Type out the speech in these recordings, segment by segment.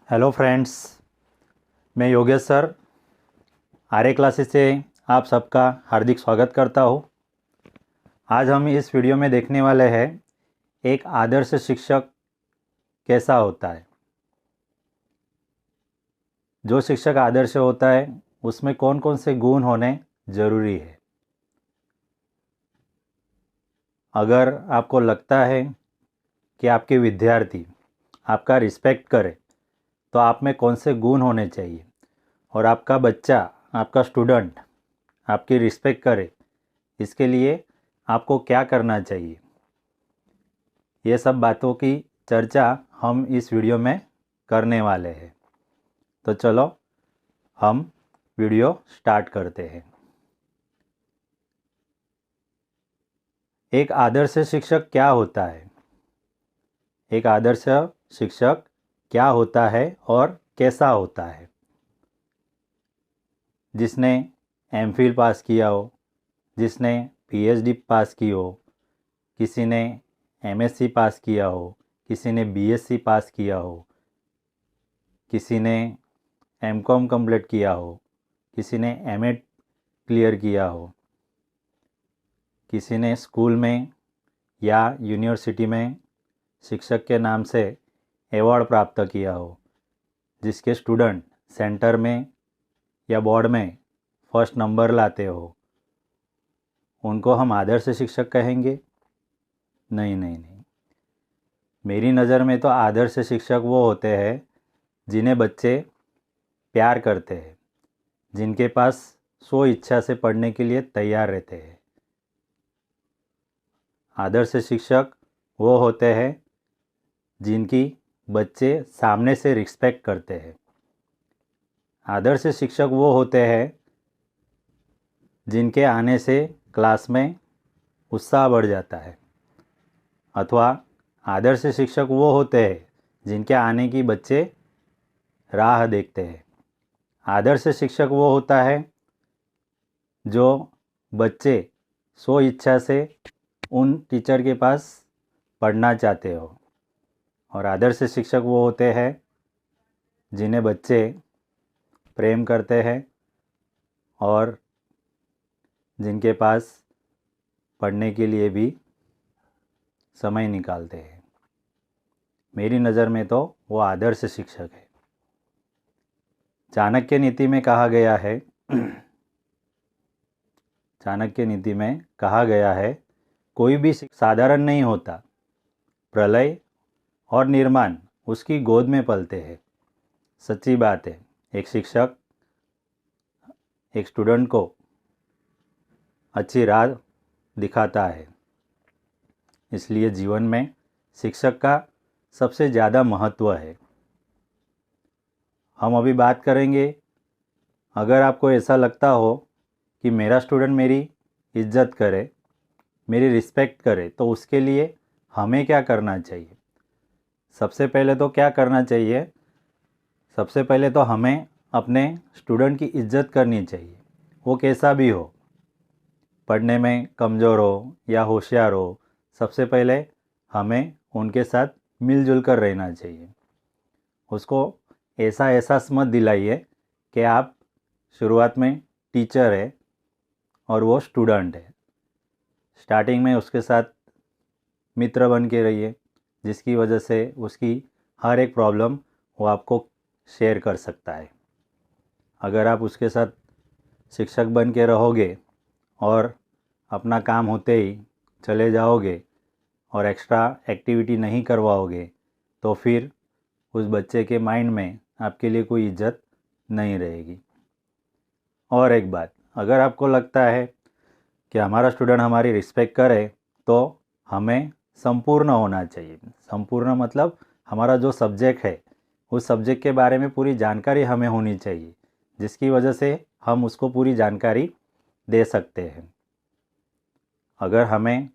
Hello friends, मैं Yogesh sir आर्य classes से आप सबका हार्दिक स्वागत करता हूँ। आज हम इस वीडियो में देखने वाले हैं एक आदर्श शिक्षक कैसा होता है। जो शिक्षक आदर्श होता है उसमें कौन कौन से गुण होने ज़रूरी है। अगर आपको लगता है कि आपके विद्यार्थी आपका रिस्पेक्ट करे तो आप में कौन से गुण होने चाहिए, और आपका बच्चा, आपका स्टूडेंट आपकी रिस्पेक्ट करे, इसके लिए आपको क्या करना चाहिए, ये सब बातों की चर्चा हम इस वीडियो में करने वाले हैं। तो चलो हम वीडियो स्टार्ट करते हैं। एक आदर्श शिक्षक क्या होता है? एक आदर्श शिक्षक क्या होता है और कैसा होता है? जिसने एमफिल पास किया हो, जिसने पीएचडी पास की हो, किसी ने एमएससी पास किया हो, किसी ने बीएससी पास किया हो, किसी ने एमकॉम कंप्लीट किया हो, किसी ने एमएड क्लियर किया हो, किसी ने स्कूल में या यूनिवर्सिटी में शिक्षक के नाम से अवार्ड प्राप्त किया हो, जिसके स्टूडेंट सेंटर में या बोर्ड में फर्स्ट नंबर लाते हो, उनको हम आदर्श शिक्षक कहेंगे? नहीं नहीं नहीं। मेरी नज़र में तो आदर्श शिक्षक वो होते हैं जिन्हें बच्चे प्यार करते हैं, जिनके पास सो इच्छा से पढ़ने के लिए तैयार रहते हैं। आदर्श शिक्षक वो होते हैं जिनकी बच्चे सामने से रिस्पेक्ट करते हैं। आदर्श शिक्षक वो होते हैं जिनके आने से क्लास में उत्साह बढ़ जाता है। अथवा आदर्श शिक्षक वो होते हैं जिनके आने की बच्चे राह देखते हैं। आदर्श शिक्षक वो होता है जो बच्चे सो इच्छा से उन टीचर के पास पढ़ना चाहते हो। और आदर्श शिक्षक वो होते हैं जिन्हें बच्चे प्रेम करते हैं और जिनके पास पढ़ने के लिए भी समय निकालते हैं। मेरी नज़र में तो वो आदर्श शिक्षक है। चाणक्य नीति में कहा गया है चाणक्य नीति में कहा गया है, कोई भी साधारण नहीं होता, प्रलय और निर्माण उसकी गोद में पलते हैं। सच्ची बात है। एक शिक्षक एक स्टूडेंट को अच्छी राह दिखाता है, इसलिए जीवन में शिक्षक का सबसे ज़्यादा महत्व है। हम अभी बात करेंगे, अगर आपको ऐसा लगता हो कि मेरा स्टूडेंट मेरी इज्जत करे, मेरी रिस्पेक्ट करे, तो उसके लिए हमें क्या करना चाहिए। सबसे पहले तो क्या करना चाहिए, सबसे पहले तो हमें अपने स्टूडेंट की इज्जत करनी चाहिए। वो कैसा भी हो, पढ़ने में कमज़ोर हो या होशियार हो, सबसे पहले हमें उनके साथ मिलजुल कर रहना चाहिए। उसको ऐसा एहसास मत दिलाइए कि आप शुरुआत में टीचर है और वो स्टूडेंट है। स्टार्टिंग में उसके साथ मित्र बन के रहिए, जिसकी वजह से उसकी हर एक प्रॉब्लम वो आपको शेयर कर सकता है। अगर आप उसके साथ शिक्षक बन के रहोगे और अपना काम होते ही चले जाओगे और एक्स्ट्रा एक्टिविटी नहीं करवाओगे, तो फिर उस बच्चे के माइंड में आपके लिए कोई इज्जत नहीं रहेगी। और एक बात, अगर आपको लगता है कि हमारा स्टूडेंट हमारी रिस्पेक्ट करे, तो हमें संपूर्ण होना चाहिए। संपूर्ण मतलब हमारा जो सब्जेक्ट है उस सब्जेक्ट के बारे में पूरी जानकारी हमें होनी चाहिए, जिसकी वजह से हम उसको पूरी जानकारी दे सकते हैं। अगर हमें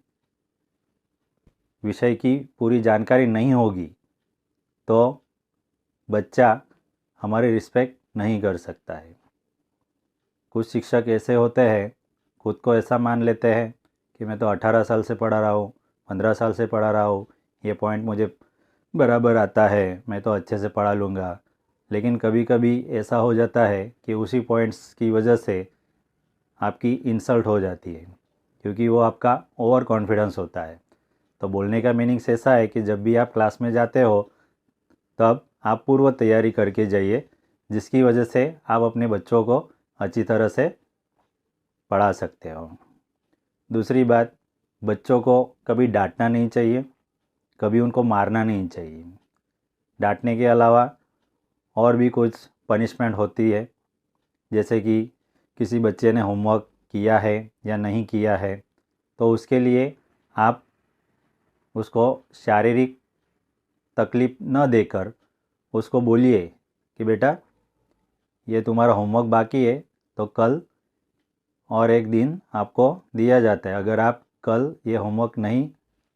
विषय की पूरी जानकारी नहीं होगी तो बच्चा हमारी रिस्पेक्ट नहीं कर सकता है। कुछ शिक्षक ऐसे होते हैं, खुद को ऐसा मान लेते हैं कि मैं तो 18 साल से पढ़ा रहा हूँ, 15 साल से पढ़ा रहा हूँ, ये पॉइंट मुझे बराबर आता है, मैं तो अच्छे से पढ़ा लूँगा, लेकिन कभी कभी ऐसा हो जाता है कि उसी पॉइंट्स की वजह से आपकी इंसल्ट हो जाती है, क्योंकि वो आपका ओवर कॉन्फिडेंस होता है। तो बोलने का मीनिंग्स ऐसा है कि जब भी आप क्लास में जाते हो तब आप पूर्व तैयारी करके जाइए, जिसकी वजह से आप अपने बच्चों को अच्छी तरह से पढ़ा सकते हो। दूसरी बात, बच्चों को कभी डांटना नहीं चाहिए, कभी उनको मारना नहीं चाहिए। डांटने के अलावा और भी कुछ पनिशमेंट होती है, जैसे कि किसी बच्चे ने होमवर्क किया है या नहीं किया है तो उसके लिए आप उसको शारीरिक तकलीफ़ न देकर उसको बोलिए कि बेटा ये तुम्हारा होमवर्क बाकी है, तो कल और एक दिन आपको दिया जाता है। अगर आप कल ये होमवर्क नहीं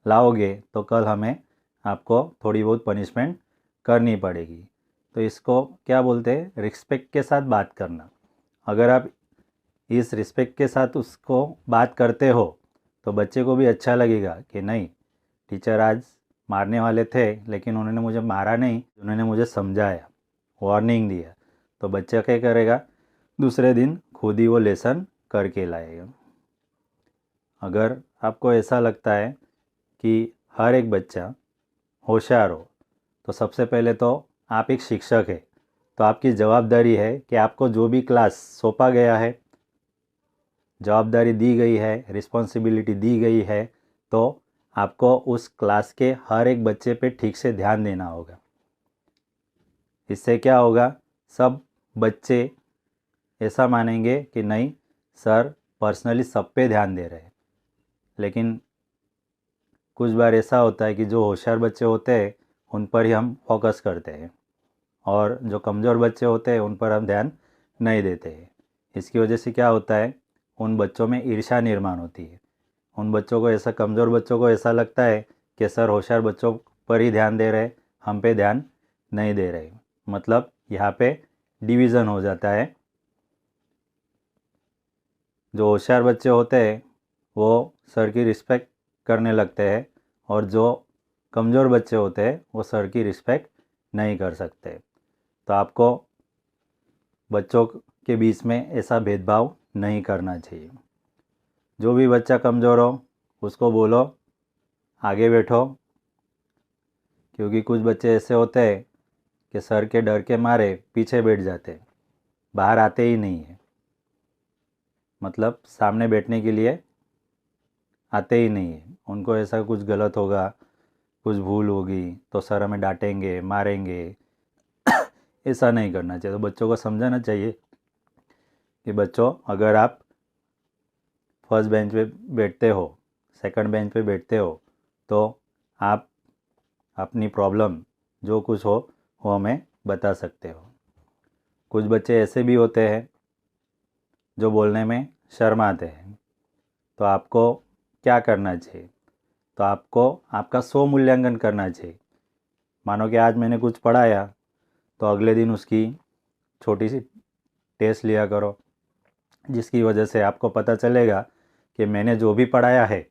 लाओगे तो कल हमें आपको थोड़ी बहुत पनिशमेंट करनी पड़ेगी। तो इसको क्या बोलते हैं, रिस्पेक्ट के साथ बात करना। अगर आप इस रिस्पेक्ट के साथ उसको बात करते हो तो बच्चे को भी अच्छा लगेगा कि नहीं, टीचर आज मारने वाले थे लेकिन उन्होंने मुझे मारा नहीं, उन्होंने मुझे समझाया, वार्निंग दिया। तो बच्चा क्या करेगा, दूसरे दिन खुद ही वो लेसन करके लाएगा। अगर आपको ऐसा लगता है कि हर एक बच्चा होशियार हो तो सबसे पहले तो आप एक शिक्षक है, तो आपकी जवाबदारी है कि आपको जो भी क्लास सौंपा गया है, जवाबदारी दी गई है, रिस्पॉन्सिबिलिटी दी गई है, तो आपको उस क्लास के हर एक बच्चे पे ठीक से ध्यान देना होगा। इससे क्या होगा, सब बच्चे ऐसा मानेंगे कि नहीं सर पर्सनली सब पे ध्यान दे रहे हैं। लेकिन कुछ बार ऐसा होता है कि जो होशियार बच्चे होते हैं उन पर ही हम फोकस करते हैं और जो कमज़ोर बच्चे होते हैं उन पर हम ध्यान नहीं देते हैं। इसकी वजह से क्या होता है, उन बच्चों में ईर्ष्या निर्माण होती है। उन बच्चों को ऐसा, कमज़ोर बच्चों को ऐसा लगता है कि सर होशियार बच्चों पर ही ध्यान दे रहे, हम पे ध्यान नहीं दे रहे। मतलब यहाँ पे डिवीज़न हो जाता है। जो होशियार बच्चे होते हैं वो सर की रिस्पेक्ट करने लगते हैं और जो कमज़ोर बच्चे होते हैं वो सर की रिस्पेक्ट नहीं कर सकते। तो आपको बच्चों के बीच में ऐसा भेदभाव नहीं करना चाहिए। जो भी बच्चा कमज़ोर हो उसको बोलो आगे बैठो, क्योंकि कुछ बच्चे ऐसे होते हैं कि सर के डर के मारे पीछे बैठ जाते, बाहर आते ही नहीं है। मतलब सामने बैठने के लिए आते ही नहीं है। उनको ऐसा कुछ गलत होगा, कुछ भूल होगी तो सर हमें डांटेंगे, मारेंगे। ऐसा नहीं करना चाहिए। तो बच्चों को समझाना चाहिए कि बच्चों अगर आप फर्स्ट बेंच पे बैठते हो, सेकंड बेंच पे बैठते हो, तो आप अपनी प्रॉब्लम जो कुछ हो वो हमें बता सकते हो। कुछ बच्चे ऐसे भी होते हैं जो बोलने में शर्माते हैं। तो आपको क्या करना चाहिए, तो आपको आपका स्व मूल्यांकन करना चाहिए। मानो कि आज मैंने कुछ पढ़ाया तो अगले दिन उसकी छोटी सी टेस्ट लिया करो, जिसकी वजह से आपको पता चलेगा कि मैंने जो भी पढ़ाया है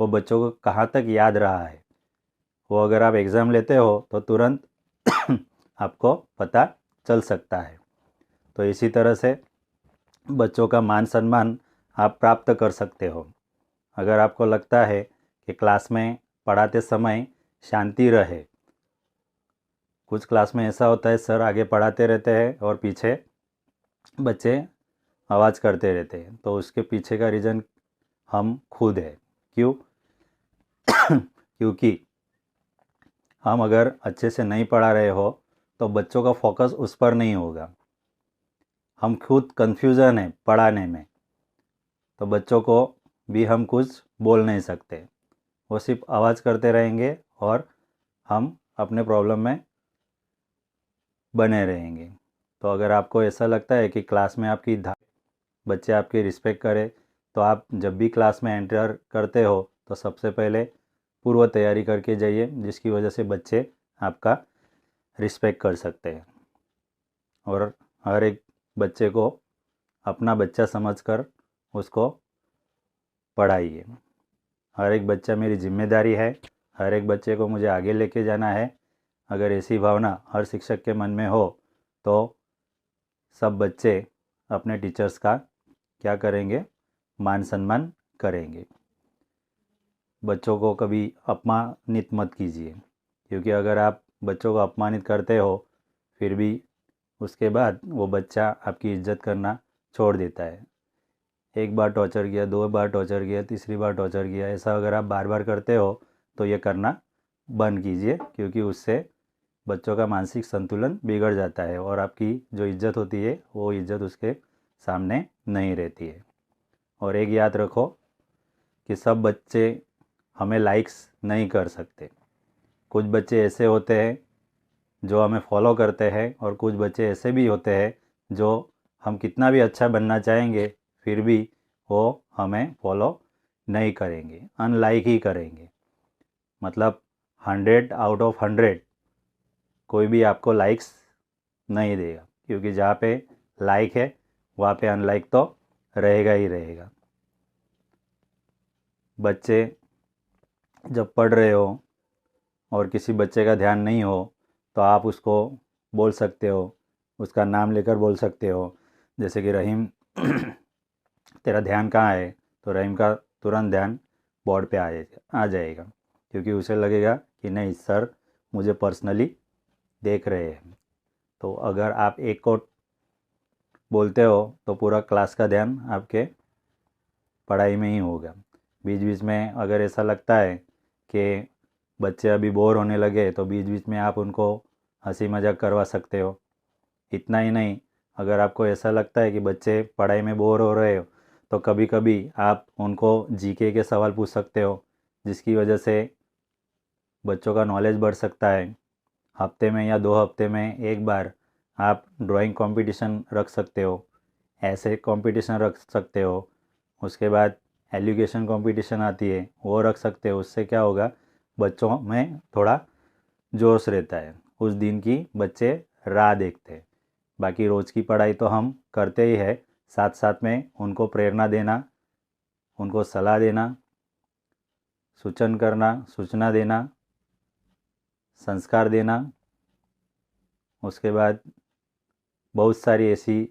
वो बच्चों को कहाँ तक याद रहा है। वो अगर आप एग्ज़ाम लेते हो तो तुरंत आपको पता चल सकता है। तो इसी तरह से बच्चों का मान सम्मान आप प्राप्त कर सकते हो। अगर आपको लगता है कि क्लास में पढ़ाते समय शांति रहे, कुछ क्लास में ऐसा होता है सर आगे पढ़ाते रहते हैं और पीछे बच्चे आवाज़ करते रहते हैं, तो उसके पीछे का रीज़न हम खुद है। क्यों? क्योंकि हम अगर अच्छे से नहीं पढ़ा रहे हो तो बच्चों का फोकस उस पर नहीं होगा। हम खुद कन्फ्यूज़न है पढ़ाने में, तो बच्चों को भी हम कुछ बोल नहीं सकते। वो सिर्फ आवाज़ करते रहेंगे और हम अपने प्रॉब्लम में बने रहेंगे। तो अगर आपको ऐसा लगता है कि क्लास में आपकी बच्चे आपकी रिस्पेक्ट करें, तो आप जब भी क्लास में एंटर करते हो तो सबसे पहले पूर्व तैयारी करके जाइए, जिसकी वजह से बच्चे आपका रिस्पेक्ट कर सकते हैं। और हर एक बच्चे को अपना बच्चा समझकर उसको पढ़ाइए। हर एक बच्चा मेरी जिम्मेदारी है, हर एक बच्चे को मुझे आगे लेके जाना है। अगर ऐसी भावना हर शिक्षक के मन में हो तो सब बच्चे अपने टीचर्स का क्या करेंगे, मान सम्मान करेंगे। बच्चों को कभी अपमानित मत कीजिए, क्योंकि अगर आप बच्चों को अपमानित करते हो फिर भी उसके बाद वो बच्चा आपकी इज्जत करना छोड़ देता है। एक बार टॉर्चर किया, 2 बार टॉर्चर किया, तीसरी बार टॉर्चर किया, ऐसा अगर आप बार बार करते हो तो ये करना बंद कीजिए, क्योंकि उससे बच्चों का मानसिक संतुलन बिगड़ जाता है और आपकी जो इज्जत होती है वो इज्जत उसके सामने नहीं रहती है। और एक याद रखो कि सब बच्चे हमें लाइक्स नहीं कर सकते। कुछ बच्चे ऐसे होते हैं जो हमें फॉलो करते हैं और कुछ बच्चे ऐसे भी होते हैं जो हम कितना भी अच्छा बनना चाहेंगे फिर भी वो हमें फॉलो नहीं करेंगे, अनलाइक ही करेंगे। मतलब 100 आउट ऑफ 100 कोई भी आपको लाइक्स नहीं देगा, क्योंकि जहाँ पे लाइक है वहाँ पे अनलाइक तो रहेगा ही रहेगा। बच्चे जब पढ़ रहे हो और किसी बच्चे का ध्यान नहीं हो तो आप उसको बोल सकते हो, उसका नाम लेकर बोल सकते हो, जैसे कि रहीम तेरा ध्यान कहाँ है, तो रहीम का तुरंत ध्यान बोर्ड पे आ जाएगा, क्योंकि उसे लगेगा कि नहीं सर मुझे पर्सनली देख रहे हैं। तो अगर आप एक को बोलते हो तो पूरा क्लास का ध्यान आपके पढ़ाई में ही होगा। बीच बीच में अगर ऐसा लगता है कि बच्चे अभी बोर होने लगे तो बीच बीच में आप उनको हंसी मजाक करवा सकते हो। इतना ही नहीं, अगर आपको ऐसा लगता है कि बच्चे पढ़ाई में बोर हो रहे हो तो कभी कभी आप उनको जीके के सवाल पूछ सकते हो, जिसकी वजह से बच्चों का नॉलेज बढ़ सकता है। हफ्ते में या 2 हफ्ते में एक बार आप ड्राइंग कंपटीशन रख सकते हो, ऐसे कंपटीशन रख सकते हो। उसके बाद एजुकेशन कंपटीशन आती है वो रख सकते हो। उससे क्या होगा, बच्चों में थोड़ा जोश रहता है, उस दिन की बच्चे राह देखते हैं। बाकी रोज़ की पढ़ाई तो हम करते ही है, साथ साथ में उनको प्रेरणा देना, उनको सलाह देना, सूचन करना, सूचना देना, संस्कार देना। उसके बाद बहुत सारी ऐसी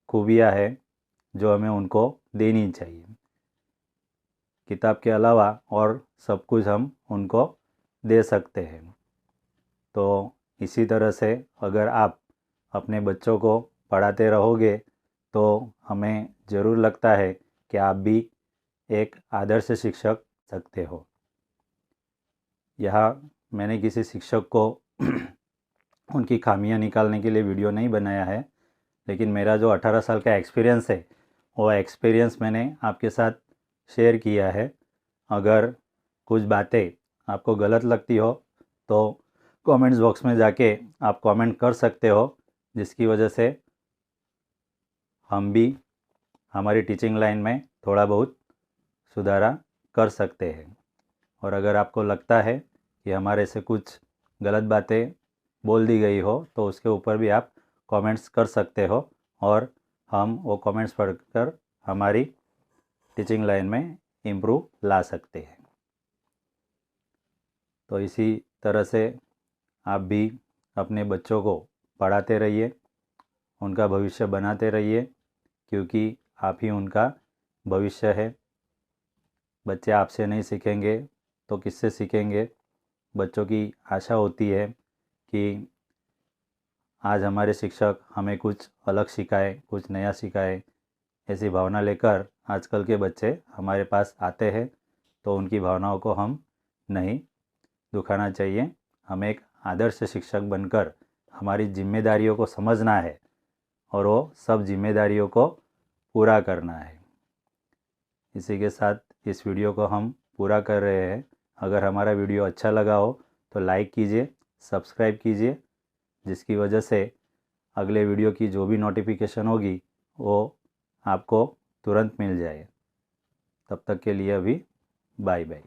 खूबियाँ हैं जो हमें उनको देनी चाहिए। किताब के अलावा और सब कुछ हम उनको दे सकते हैं। तो इसी तरह से अगर आप अपने बच्चों को पढ़ाते रहोगे तो हमें ज़रूर लगता है कि आप भी एक आदर्श शिक्षक सकते हो। यहाँ मैंने किसी शिक्षक को उनकी खामियां निकालने के लिए वीडियो नहीं बनाया है, लेकिन मेरा जो 18 साल का एक्सपीरियंस है वो एक्सपीरियंस मैंने आपके साथ शेयर किया है। अगर कुछ बातें आपको गलत लगती हो तो कमेंट्स बॉक्स में जाके आप कमेंट कर सकते हो, जिसकी वजह से हम भी हमारी टीचिंग लाइन में थोड़ा बहुत सुधारा कर सकते हैं। और अगर आपको लगता है कि हमारे से कुछ गलत बातें बोल दी गई हो तो उसके ऊपर भी आप कमेंट्स कर सकते हो और हम वो कमेंट्स पढ़कर हमारी टीचिंग लाइन में इम्प्रूव ला सकते हैं। तो इसी तरह से आप भी अपने बच्चों को पढ़ाते रहिए, उनका भविष्य बनाते रहिए, क्योंकि आप ही उनका भविष्य है। बच्चे आपसे नहीं सीखेंगे तो किससे सीखेंगे। बच्चों की आशा होती है कि आज हमारे शिक्षक हमें कुछ अलग सिखाए, कुछ नया सिखाए। ऐसी भावना लेकर आजकल के बच्चे हमारे पास आते हैं, तो उनकी भावनाओं को हम नहीं दुखाना चाहिए। हमें एक आदर्श शिक्षक बनकर हमारी जिम्मेदारियों को समझना है और वो सब जिम्मेदारियों को पूरा करना है। इसी के साथ इस वीडियो को हम पूरा कर रहे हैं। अगर हमारा वीडियो अच्छा लगा हो तो लाइक कीजिए, सब्सक्राइब कीजिए, जिसकी वजह से अगले वीडियो की जो भी नोटिफिकेशन होगी वो आपको तुरंत मिल जाए। तब तक के लिए अभी बाय बाय।